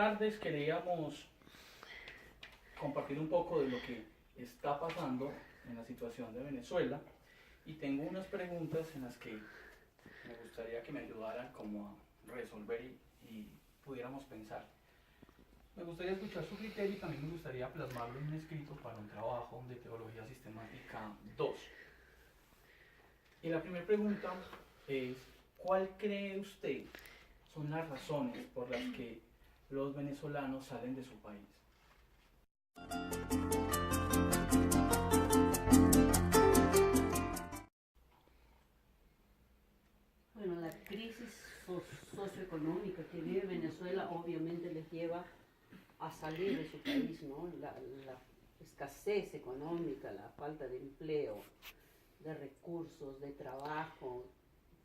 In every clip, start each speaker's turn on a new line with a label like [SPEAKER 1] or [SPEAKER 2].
[SPEAKER 1] tardes queríamos compartir un poco de lo que está pasando en la situación de Venezuela y tengo unas preguntas en las que me gustaría que me ayudaran como a resolver y pudiéramos pensar. Me gustaría escuchar su criterio y también me gustaría plasmarlo en un escrito para un trabajo de Teología Sistemática 2. Y la primera pregunta es, ¿cuál cree usted son las razones por las que los venezolanos salen de su país?
[SPEAKER 2] Bueno, la crisis socioeconómica que vive Venezuela obviamente les lleva a salir de su país, ¿no? La escasez económica, la falta de empleo, de recursos, de trabajo,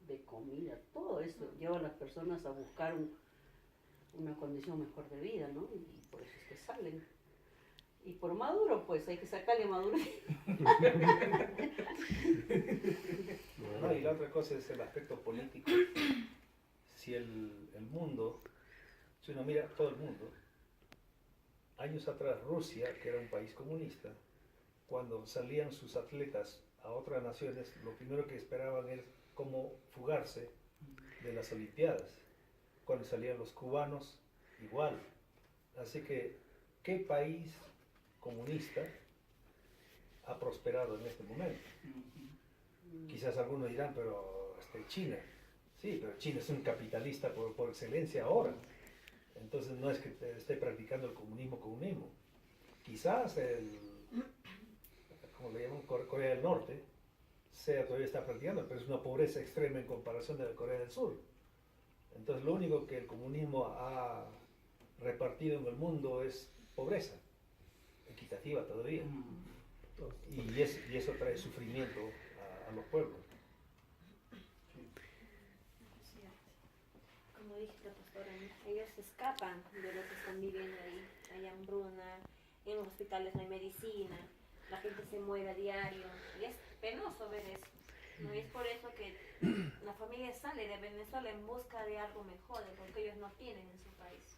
[SPEAKER 2] de comida, todo eso lleva a las personas a buscar una condición mejor de vida, ¿no? Y por eso es que salen. Y por Maduro, pues hay que sacarle a Maduro.
[SPEAKER 3] No, y la otra cosa es el aspecto político. Si el mundo, si uno mira todo el mundo, años atrás Rusia, que era un país comunista, cuando salían sus atletas a otras naciones, lo primero que esperaban es cómo fugarse de las Olimpiadas. Cuando salían los cubanos, igual. Así que, ¿qué país comunista ha prosperado en este momento? Quizás algunos dirán, pero China. Sí, pero China es un capitalista por excelencia ahora. Entonces no es que esté practicando el comunismo. Quizás como le llaman Corea del Norte, todavía está practicando, pero es una pobreza extrema en comparación de la Corea del Sur. Entonces lo único que el comunismo ha repartido en el mundo es pobreza, equitativa todavía. Y eso trae sufrimiento a los pueblos.
[SPEAKER 4] Como dijiste, pastora, ellos escapan de lo que están viviendo ahí. Hay hambruna, en los hospitales no hay medicina, la gente se muere a diario. Y es penoso ver eso, ¿no? Y es por eso que la familia sale de Venezuela en busca de algo mejor, de lo que ellos no tienen en su país.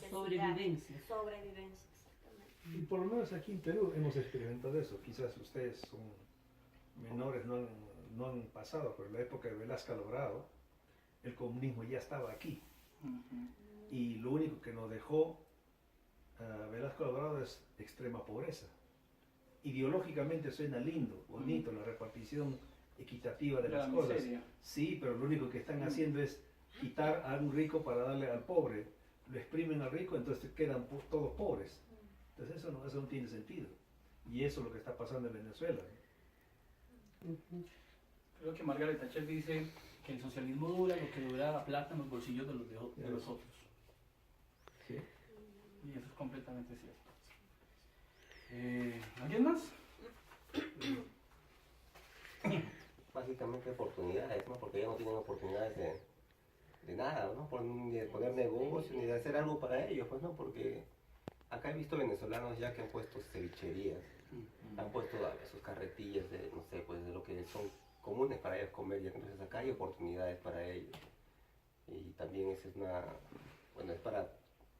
[SPEAKER 2] Sobrevivencia.
[SPEAKER 4] Sobrevivencia, exactamente.
[SPEAKER 3] Y por lo menos aquí en Perú hemos experimentado eso. Quizás ustedes son menores, no han pasado por la época de Velasco Alvarado. El comunismo ya estaba aquí. Y lo único que nos dejó Velasco Alvarado es extrema pobreza. Ideológicamente suena lindo, bonito, la repartición equitativa de las cosas. Sí, pero lo único que están haciendo es quitar a un rico para darle al pobre. Lo exprimen al rico, entonces quedan todos pobres. Entonces eso no tiene sentido. Y eso es lo que está pasando en Venezuela.
[SPEAKER 1] Creo que Margaret Thatcher dice que el socialismo dura lo que dura la plata en los bolsillos de los otros.
[SPEAKER 3] ¿Sí?
[SPEAKER 1] Y eso es completamente cierto. ¿Alguien más?
[SPEAKER 5] Básicamente oportunidades, ¿no? Porque ellos no tienen oportunidades de nada, ¿no? Ni de poner negocio, ni de hacer algo para ellos, pues, ¿no? Porque acá he visto venezolanos ya que han puesto cevicherías, han puesto sus carretillas de, no sé, pues de lo que son comunes para ellos comer, y entonces acá hay oportunidades para ellos. Y también esa es es para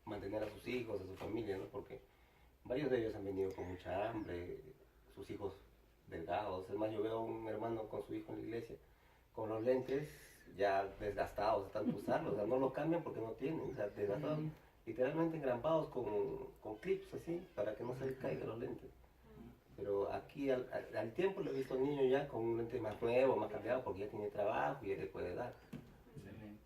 [SPEAKER 5] mantener a sus hijos, a su familia, ¿no? Porque varios de ellos han venido con mucha hambre, sus hijos delgados. Es más, yo veo a un hermano con su hijo en la iglesia, con los lentes ya desgastados de tanto usarlos, o sea, no lo cambian porque no tienen, o sea, desgastados, literalmente engrampados con clips así, para que no se les caigan los lentes. Pero aquí al tiempo le he visto a un niño ya con un lente más nuevo, más cambiado, porque ya tiene trabajo y ya le puede dar.
[SPEAKER 1] Excelente.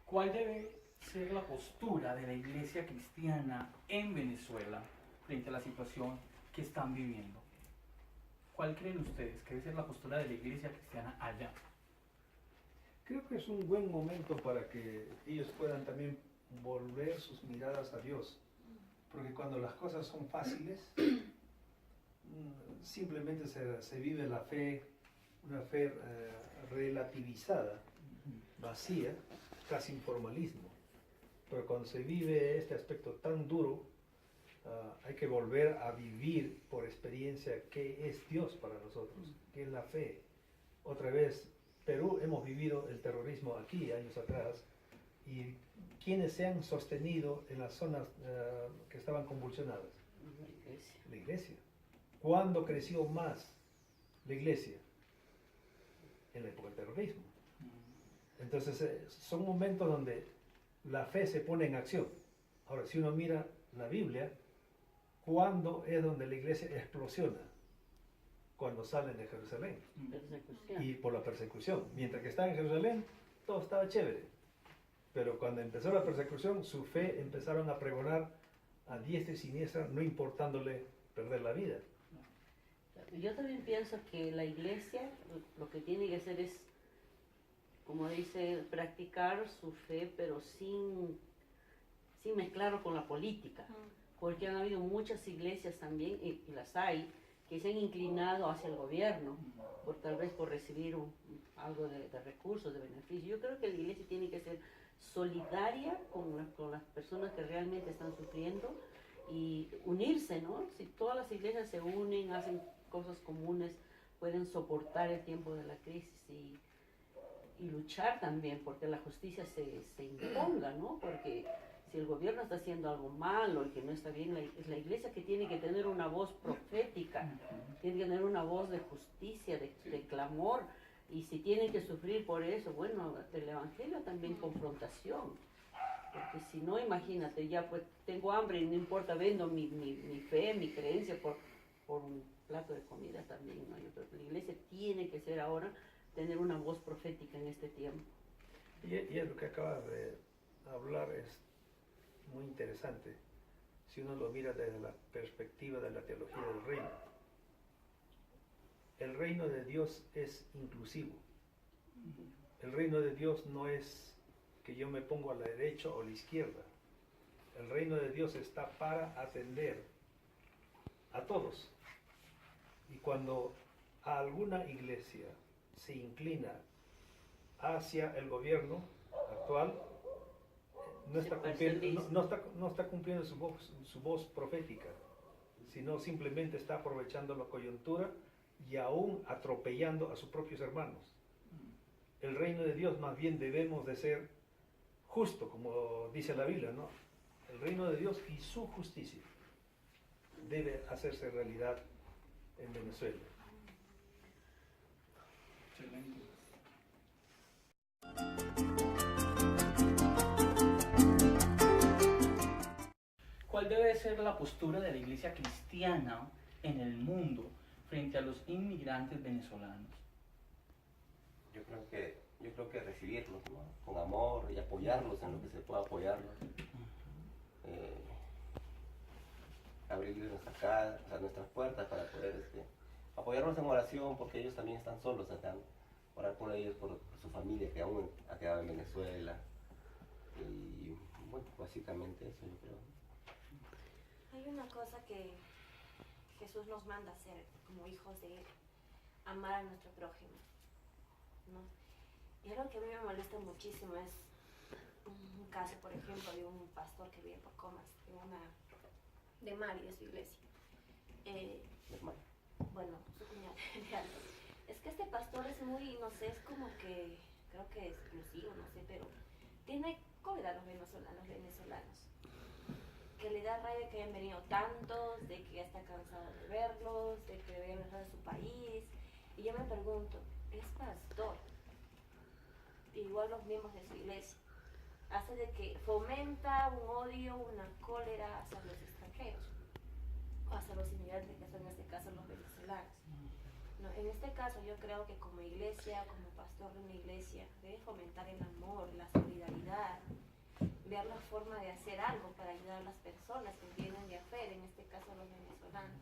[SPEAKER 1] ¿Cuál debe ser la postura de la Iglesia cristiana en Venezuela frente a la situación que están viviendo? ¿Cuál creen ustedes que debe ser la postura de la Iglesia cristiana allá?
[SPEAKER 3] Creo que es un buen momento para que ellos puedan también volver sus miradas a Dios. Porque cuando las cosas son fáciles, simplemente se vive la fe, una fe relativizada, vacía, casi informalismo. Pero cuando se vive este aspecto tan duro, hay que volver a vivir por experiencia qué es Dios para nosotros, qué es la fe, otra vez, Perú, hemos vivido el terrorismo aquí años atrás, y quienes se han sostenido en las zonas que estaban convulsionadas.
[SPEAKER 2] La iglesia.
[SPEAKER 3] La iglesia. ¿Cuándo creció más la iglesia? En la época del terrorismo. Entonces son momentos donde la fe se pone en acción. Ahora, si uno mira la Biblia, ¿cuándo es donde la iglesia explosiona? Cuando salen de Jerusalén.
[SPEAKER 2] Persecución.
[SPEAKER 3] Y por la persecución. Mientras que estaban en Jerusalén, todo estaba chévere. Pero cuando empezó la persecución, su fe empezaron a pregonar a diestra y siniestra, no importándole perder la vida.
[SPEAKER 2] Yo también pienso que la iglesia lo que tiene que hacer es, como dice, practicar su fe, pero sin mezclarlo con la política. Porque han habido muchas iglesias también, y las hay, que se han inclinado hacia el gobierno, tal vez por recibir algo de recursos, de beneficios. Yo creo que la iglesia tiene que ser solidaria con las personas que realmente están sufriendo y unirse, ¿no? Si todas las iglesias se unen, hacen cosas comunes, pueden soportar el tiempo de la crisis y luchar también porque la justicia se imponga, ¿no? Porque si el gobierno está haciendo algo malo y que no está bien, es la iglesia que tiene que tener una voz profética, tiene que tener una voz de justicia, de clamor, y si tienen que sufrir por eso, bueno, el evangelio también confrontación, porque si no, imagínate, ya pues tengo hambre y no importa, vendo mi fe, mi creencia por un plato de comida también, ¿no? Yo creo que la iglesia tiene que ser ahora, tener una voz profética en este tiempo.
[SPEAKER 3] Y es lo que acabas de hablar, es muy interesante si uno lo mira desde la perspectiva de la teología del reino. El reino de Dios es inclusivo. El reino de Dios no es que yo me pongo a la derecha o a la izquierda. El reino de Dios está para atender a todos. Y cuando a alguna iglesia se inclina hacia el gobierno actual, no está cumpliendo su voz profética, sino simplemente está aprovechando la coyuntura y aún atropellando a sus propios hermanos. El reino de Dios más bien debemos de ser justo, como dice la Biblia, ¿no? El reino de Dios y su justicia debe hacerse realidad en Venezuela.
[SPEAKER 1] Excelente. ¿Cuál debe ser la postura de la iglesia cristiana en el mundo frente a los inmigrantes venezolanos?
[SPEAKER 5] Yo creo que recibirlos, ¿no? Con amor y apoyarlos en lo que se pueda apoyarlos. Abrirles nuestras puertas para poder apoyarlos en oración, porque ellos también están solos acá, ¿no? Orar por ellos, por su familia que aún ha quedado en Venezuela. Y bueno, básicamente eso yo creo.
[SPEAKER 4] Hay una cosa que Jesús nos manda a hacer como hijos de Él, amar a nuestro prójimo, ¿no? Y algo que a mí me molesta muchísimo es un caso, por ejemplo, de un pastor que vive por Comas, de Mari, de su iglesia. Bueno, su cuñada, de algo. Es que este pastor es muy, no sé, es como que, creo que exclusivo, no sé, pero tiene cólera a los venezolanos. Que le da rabia que hayan venido tantos, de que ya está cansado de verlos, de que deberían regresar a su país. Y yo me pregunto, es pastor, igual los miembros de su iglesia, hace de que fomenta un odio, una cólera hacia los extranjeros, o hacia los inmigrantes, que son en este caso los venezolanos. No, en este caso yo creo que como iglesia, como pastor de una iglesia, debe fomentar el amor, la solidaridad, ver la forma de hacer algo para ayudar a las personas que vienen de afuera, en este caso los venezolanos.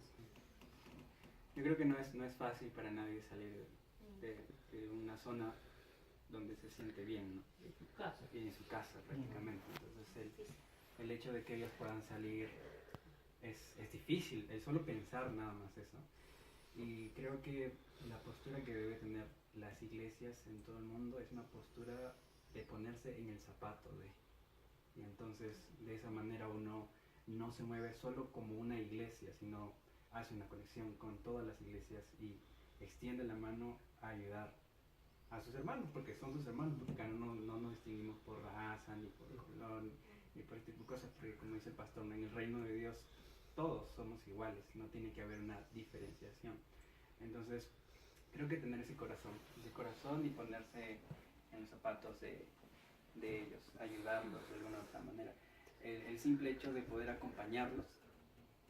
[SPEAKER 6] Yo creo que no es fácil para nadie salir de una zona donde se siente bien, ¿no?
[SPEAKER 2] En su casa.
[SPEAKER 6] Y en su casa prácticamente. Entonces el hecho de que ellos puedan salir es difícil, el solo pensar nada más eso. Y creo que la postura que debe tener las iglesias en todo el mundo es una postura de ponerse en el zapato de. Y entonces de esa manera uno no se mueve solo como una iglesia, sino hace una conexión con todas las iglesias y extiende la mano a ayudar a sus hermanos, porque son sus hermanos, porque acá no nos distinguimos por raza, ni por color, ni por este tipo de cosas, porque como dice el pastor, en el reino de Dios todos somos iguales, no tiene que haber una diferenciación. Entonces, creo que tener ese corazón y ponerse en los zapatos de ellos, ayudarlos de alguna otra manera. El simple hecho de poder acompañarlos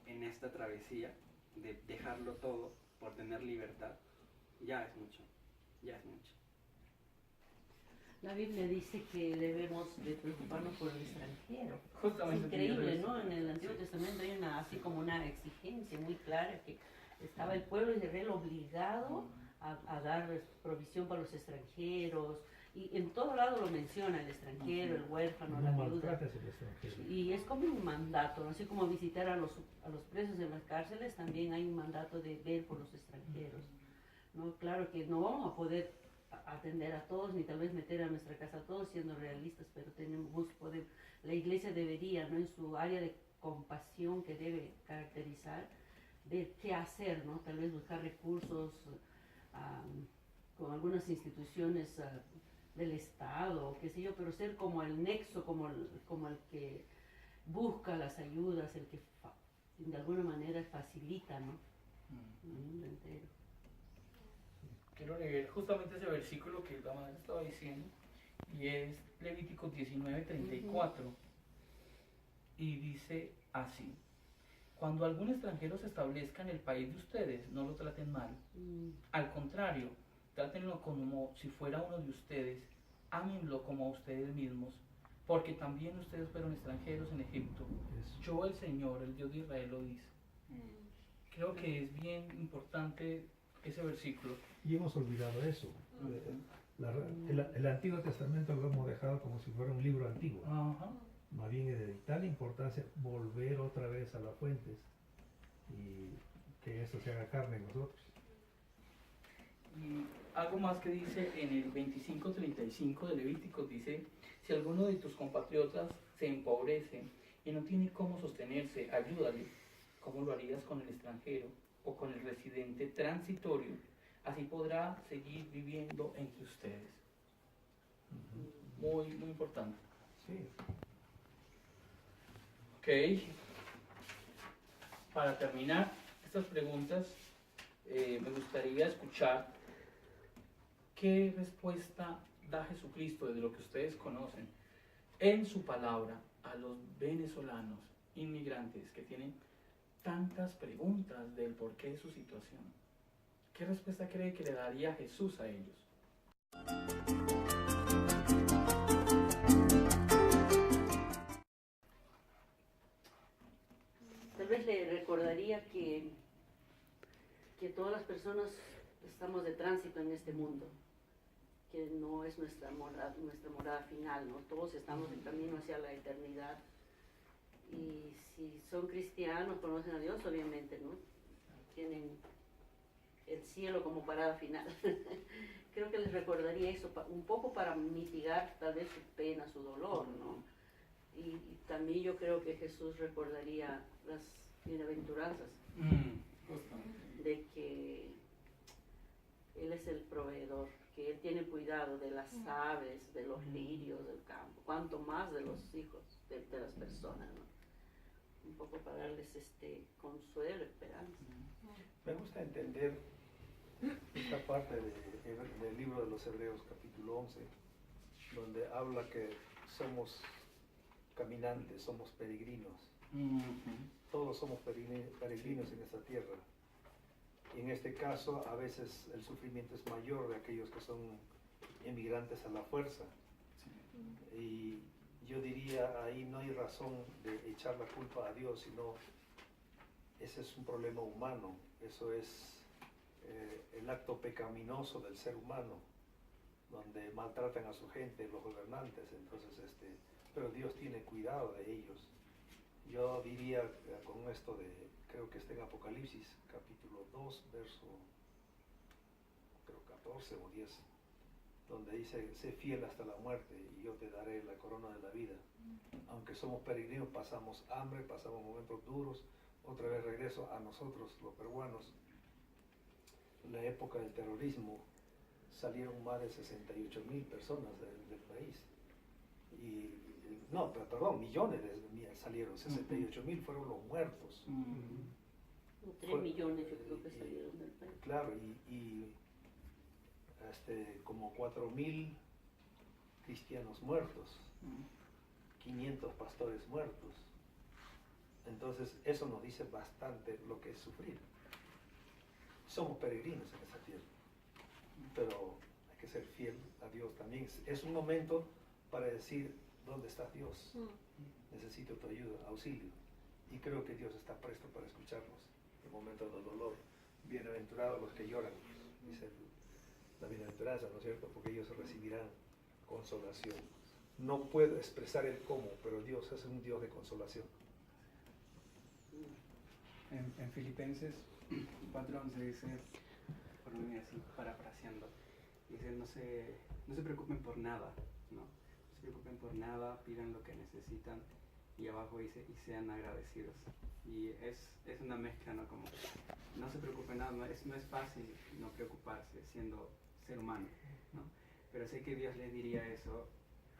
[SPEAKER 6] en esta travesía, de dejarlo todo por tener libertad, ya es mucho, ya es mucho.
[SPEAKER 2] La Biblia dice que debemos de preocuparnos por el extranjero. Es
[SPEAKER 1] Justamente
[SPEAKER 2] increíble, ¿no? En el Antiguo Testamento hay así como una exigencia muy clara que estaba el pueblo de Israel obligado a dar provisión para los extranjeros, y en todo lado lo menciona, el extranjero, el huérfano, la viuda.
[SPEAKER 3] maltrates al extranjero.
[SPEAKER 2] Y es como un mandato, ¿no? Así como visitar a los presos en las cárceles, también hay un mandato de ver por los extranjeros, ¿no? Claro que no vamos a poder atender a todos, ni tal vez meter a nuestra casa a todos, siendo realistas, pero la iglesia debería, ¿no? En su área de compasión que debe caracterizar, ver qué hacer, ¿no? Tal vez buscar recursos con algunas instituciones del Estado, o qué sé yo, pero ser como el nexo, como el que busca las ayudas, el que de alguna manera facilita, ¿no? El mundo entero.
[SPEAKER 1] Quiero leer justamente ese versículo que la madre estaba diciendo, y es Levítico 19:34, y dice así: cuando algún extranjero se establezca en el país de ustedes, no lo traten mal. Al contrario, trátenlo como si fuera uno de ustedes, ámenlo como a ustedes mismos, porque también ustedes fueron extranjeros en Egipto. Yo, el Señor, el Dios de Israel, lo dice. Creo que es bien importante ese versículo.
[SPEAKER 3] Y hemos olvidado eso. El Antiguo Testamento lo hemos dejado como si fuera un libro antiguo.
[SPEAKER 1] Ajá.
[SPEAKER 3] Más bien es de vital importancia volver otra vez a las fuentes y que eso se haga carne en nosotros.
[SPEAKER 1] Y algo más que dice en el 25:35 de Levíticos, dice: si alguno de tus compatriotas se empobrece y no tiene cómo sostenerse, ayúdale, como lo harías con el extranjero o con el residente transitorio, así podrá seguir viviendo entre ustedes. Muy, muy importante.
[SPEAKER 3] Sí.
[SPEAKER 1] Ok. Para terminar estas preguntas, me gustaría escuchar qué respuesta da Jesucristo desde lo que ustedes conocen en su palabra a los venezolanos inmigrantes que tienen tantas preguntas del porqué de su situación. ¿Qué respuesta cree que le daría Jesús a ellos?
[SPEAKER 2] Tal vez le recordaría que todas las personas estamos de tránsito en este mundo, que no es nuestra morada final, ¿no? Todos estamos en camino hacia la eternidad. Y si son cristianos, conocen a Dios, obviamente, ¿no? Tienen el cielo como parada final. Creo que les recordaría eso, un poco para mitigar tal vez su pena, su dolor, ¿no? Y también yo creo que Jesús recordaría las bienaventuranzas, de que Él es el proveedor, que Él tiene cuidado de las aves, de los lirios del campo, cuanto más de los hijos de las personas, ¿no? Un poco para darles consuelo, esperanza.
[SPEAKER 3] Me gusta entender esta parte del libro de los Hebreos, capítulo 11, donde habla que somos caminantes, somos peregrinos. Todos somos peregrinos en esta tierra. Y en este caso, a veces el sufrimiento es mayor de aquellos que son emigrantes a la fuerza. Y yo diría, ahí no hay razón de echar la culpa a Dios, sino ese es un problema humano, eso es el acto pecaminoso del ser humano, donde maltratan a su gente, los gobernantes. Entonces, pero Dios tiene cuidado de ellos. Yo diría con esto creo que está en Apocalipsis, capítulo 2, verso, creo 14 o 10, donde dice: sé fiel hasta la muerte y yo te daré la corona de la vida. Aunque somos peregrinos, pasamos hambre, pasamos momentos duros. Otra vez regreso a nosotros, los peruanos. La época del terrorismo salieron más de 68.000 personas del país. No, perdón, millones salieron, 68.000 fueron los muertos.
[SPEAKER 2] 3 millones yo creo que salieron del país.
[SPEAKER 3] Claro, y como 4.000 cristianos muertos, 500 pastores muertos. Entonces eso nos dice bastante lo que es sufrir. Somos peregrinos en esa tierra, pero hay que ser fiel a Dios también. Es un momento para decir, ¿dónde está Dios? Necesito tu ayuda, auxilio. Y creo que Dios está presto para escucharnos en momentos de dolor. Bienaventurados los que lloran, dice la bienaventuranza, ¿no es cierto? Porque ellos recibirán consolación. No puedo expresar el cómo, pero Dios es un Dios de consolación.
[SPEAKER 6] En Filipenses 4:11 dice, por mí así parafraseando, dice no se preocupen por nada, ¿no? No se preocupen por nada, pidan lo que necesitan, y abajo dice y sean agradecidos. Y es una mezcla, ¿no? Como no se preocupen nada, no es fácil no preocuparse siendo ser humano, ¿no? Pero sé que Dios les diría eso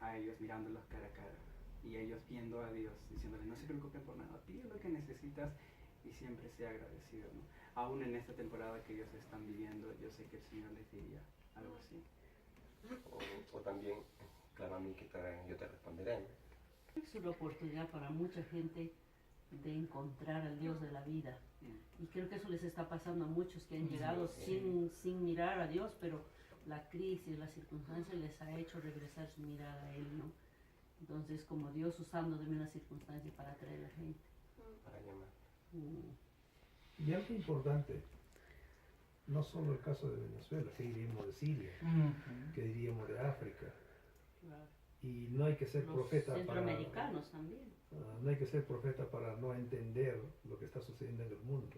[SPEAKER 6] a ellos mirándolos cara a cara, y ellos viendo a Dios diciéndole no se preocupen por nada, pide lo que necesitas y siempre sea agradecido, ¿no? Aún en esta temporada que ellos están viviendo, yo sé que el Señor les diría algo así.
[SPEAKER 5] O también, claro a mí que yo te responderé, ¿no?
[SPEAKER 2] Es una oportunidad para mucha gente de encontrar al Dios de la vida. Y creo que eso les está pasando a muchos que han llegado sin mirar a Dios, pero la crisis, las circunstancias les ha hecho regresar su mirada a Él, ¿no? Entonces, como Dios usando de una circunstancia para atraer a la gente.
[SPEAKER 5] Para llamar.
[SPEAKER 3] Y algo importante, no solo el caso de Venezuela, que diríamos de Siria, que diríamos de África.
[SPEAKER 2] Claro.
[SPEAKER 3] Y no hay que ser
[SPEAKER 2] Los
[SPEAKER 3] profeta
[SPEAKER 2] centroamericanos también.
[SPEAKER 3] no hay que ser profeta para no entender lo que está sucediendo en el mundo.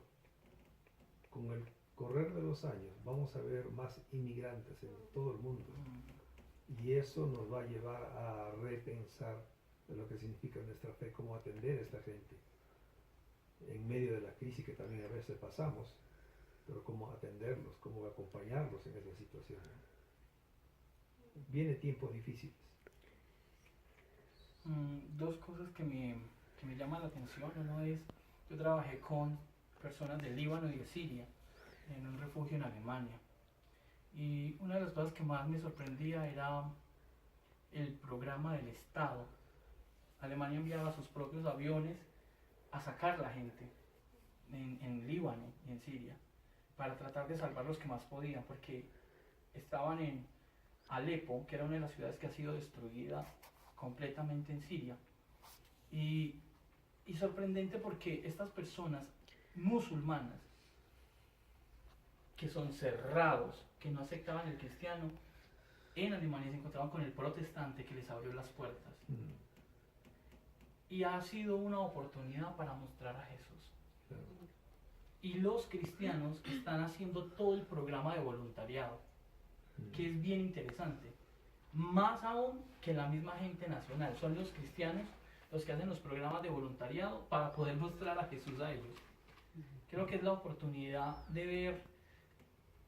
[SPEAKER 3] Con el correr de los años vamos a ver más inmigrantes en todo el mundo. Y eso nos va a llevar a repensar de lo que significa nuestra fe, cómo atender a esta gente en medio de la crisis que también a veces pasamos, pero cómo atenderlos, cómo acompañarlos en esa situación. Vienen tiempos difíciles.
[SPEAKER 1] Dos cosas que me llaman la atención. Uno es, yo trabajé con personas del Líbano y de Siria en un refugio en Alemania, y una de las cosas que más me sorprendía era el programa del Estado. Alemania enviaba sus propios aviones a sacar la gente en Líbano y en Siria para tratar de salvar los que más podían, porque estaban en Alepo, que era una de las ciudades que ha sido destruida completamente en Siria, y sorprendente porque estas personas musulmanas, que son cerrados, que no aceptaban el cristiano, en Alemania se encontraban con el protestante que les abrió las puertas. Y ha sido una oportunidad para mostrar a Jesús. Y los cristianos están haciendo todo el programa de voluntariado, que es bien interesante. Más aún que la misma gente nacional. Son los cristianos los que hacen los programas de voluntariado para poder mostrar a Jesús a ellos. Creo que es la oportunidad de ver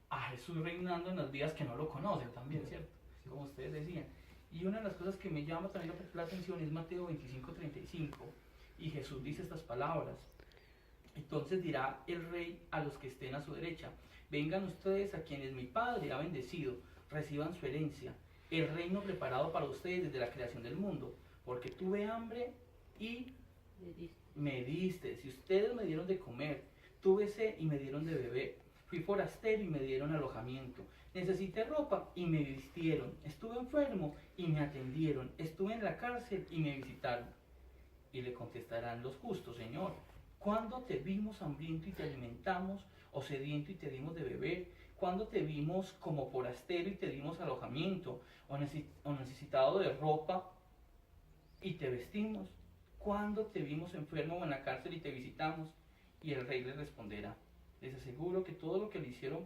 [SPEAKER 1] a Jesús reinando en las vidas que no lo conocen también, ¿cierto? Como ustedes decían. Y una de las cosas que me llama también la atención es Mateo 25:35, y Jesús dice estas palabras: entonces dirá el rey a los que estén a su derecha, vengan ustedes a quienes mi Padre ha bendecido, reciban su herencia, el reino preparado para ustedes desde la creación del mundo, porque tuve hambre y me diste, si ustedes me dieron de comer, tuve sed y me dieron de beber, fui forastero y me dieron alojamiento, necesité ropa y me vistieron, estuve enfermo y me atendieron, estuve en la cárcel y me visitaron. Y le contestarán los justos: Señor, ¿cuándo te vimos hambriento y te alimentamos, o sediento y te dimos de beber? ¿Cuándo te vimos como forastero y te dimos alojamiento, o necesitado de ropa y te vestimos? ¿Cuándo te vimos enfermo o en la cárcel y te visitamos? Y el rey les responderá: les aseguro que todo lo que le hicieron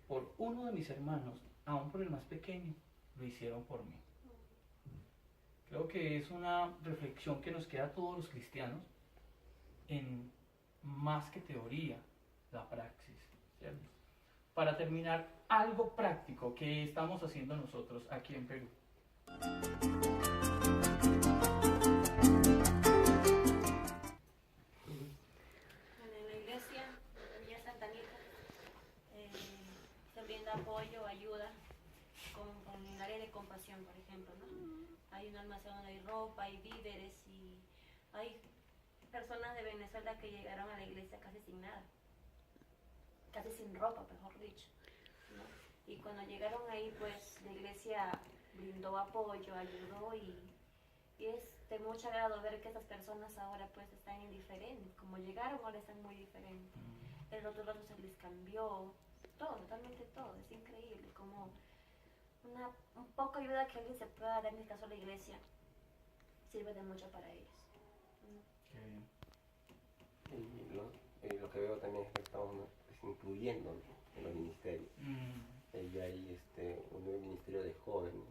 [SPEAKER 1] por uno de mis hermanos, aun por el más pequeño, lo hicieron por mí. Creo que es una reflexión que nos queda a todos los cristianos, en más que teoría, la praxis, ¿cierto? para terminar, algo práctico que estamos haciendo nosotros aquí en Perú.
[SPEAKER 4] En la iglesia, en Villa Santa Anita, se brinda apoyo, ayuda con el área de compasión, por ejemplo, ¿no? Hay un almacén donde hay ropa, hay víveres y hay personas de Venezuela que llegaron a la iglesia casi sin nada, casi sin ropa, mejor dicho, ¿no? Y cuando llegaron ahí, pues la iglesia brindó apoyo, ayudó y es de mucho agrado ver que estas personas ahora pues están indiferentes, como llegaron ahora están muy diferentes. El otro lado se les cambió, todo, totalmente todo, es increíble, como un poco de ayuda que alguien se pueda dar, en el caso de la iglesia, sirve de mucho para ellos.
[SPEAKER 5] Y lo que veo también es que estamos incluyendo, ¿no?, en los ministerios. Y hay un nuevo ministerio de jóvenes,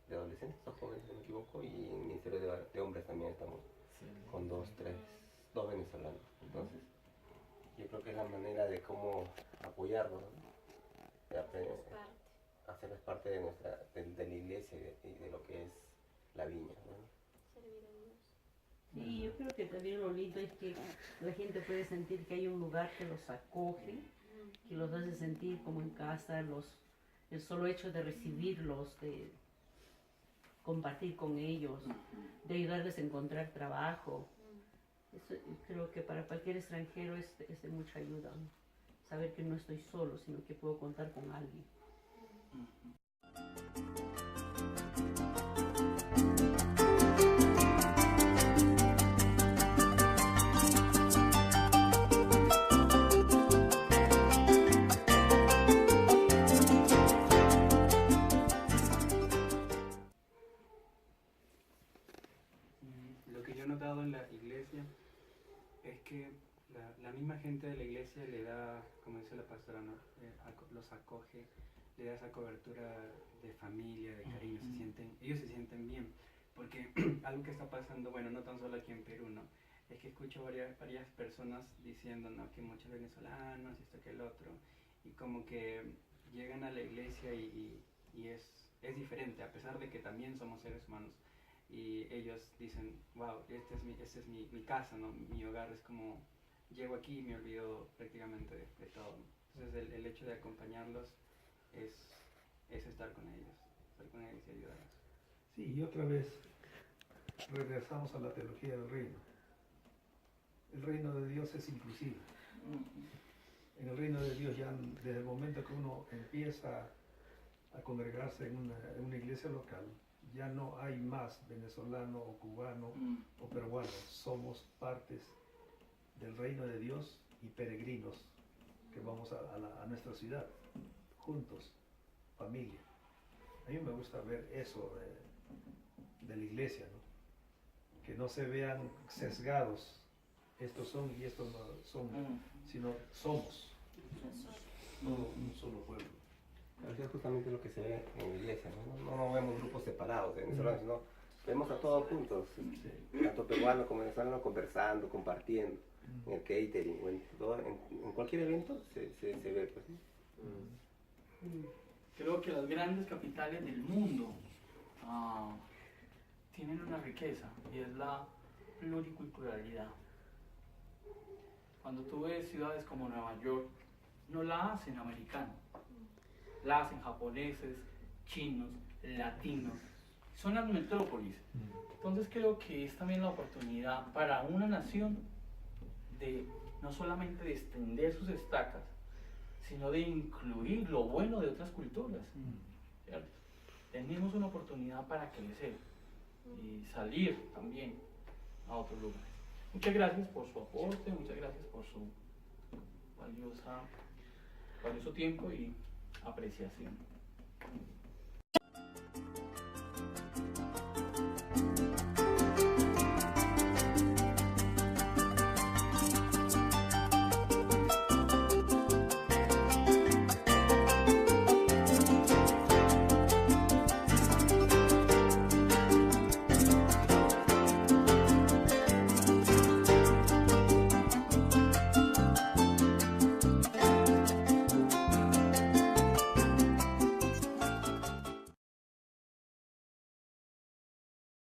[SPEAKER 5] de adolescentes o jóvenes, si no me equivoco, y en el ministerio de hombres también estamos con dos venezolanos. Entonces, yo creo que es la manera de cómo apoyarlos, ¿no?, de hacerles parte de de la iglesia y de lo que es la viña, ¿no?
[SPEAKER 4] Servir a Dios.
[SPEAKER 2] Y yo creo que también lo lindo es que la gente puede sentir que hay un lugar que los acoge, que los hace sentir como en casa, el solo hecho de recibirlos, de compartir con ellos, de ayudarles a encontrar trabajo. Eso, creo que para cualquier extranjero es de mucha ayuda, ¿no? Saber que no estoy solo, sino que puedo contar con alguien.
[SPEAKER 6] Lo que yo he notado en la iglesia es que la misma gente de la iglesia le da, como dice la pastora, ¿no?, los acoge, le da esa cobertura de familia, de cariño, ellos se sienten bien, porque algo que está pasando, bueno, no tan solo aquí en Perú, ¿no?, es que escucho varias personas diciendo, ¿no?, que muchos venezolanos, esto que el otro, y como que llegan a la iglesia y es diferente, a pesar de que también somos seres humanos. Y ellos dicen, wow, esta es mi casa, ¿no?, mi hogar, es como, llego aquí y me olvido prácticamente de todo, ¿no? Entonces el hecho de acompañarlos es estar con ellos y ayudarlos.
[SPEAKER 3] Sí, y otra vez regresamos a la teología del reino. El reino de Dios es inclusivo. En el reino de Dios, ya desde el momento que uno empieza a congregarse en una iglesia local, ya no hay más venezolano o cubano o peruano. Somos partes del reino de Dios y peregrinos que vamos a nuestra ciudad, juntos, familia. A mí me gusta ver eso de la iglesia, ¿no?, que no se vean sesgados, estos son y estos no son, sino somos un solo pueblo.
[SPEAKER 5] Eso es justamente lo que se ve en la iglesia, ¿no? No vemos grupos separados de venezolanos, sino vemos a todos juntos, tanto peruanos como venezolanos, conversando, compartiendo, en el catering, o en cualquier evento se ve, pues, ¿sí?
[SPEAKER 1] Creo que las grandes capitales del mundo tienen una riqueza y es la pluriculturalidad. Cuando tú ves ciudades como Nueva York, no la hacen americanos, la hacen japoneses, chinos, latinos, son las metrópolis. Entonces creo que es también la oportunidad para una nación de no solamente de extender sus estacas, sino de incluir lo bueno de otras culturas. ¿Cierto? Tenemos una oportunidad para crecer y salir también a otros lugares. Muchas gracias por su aporte, muchas gracias por su valioso tiempo y apreciación.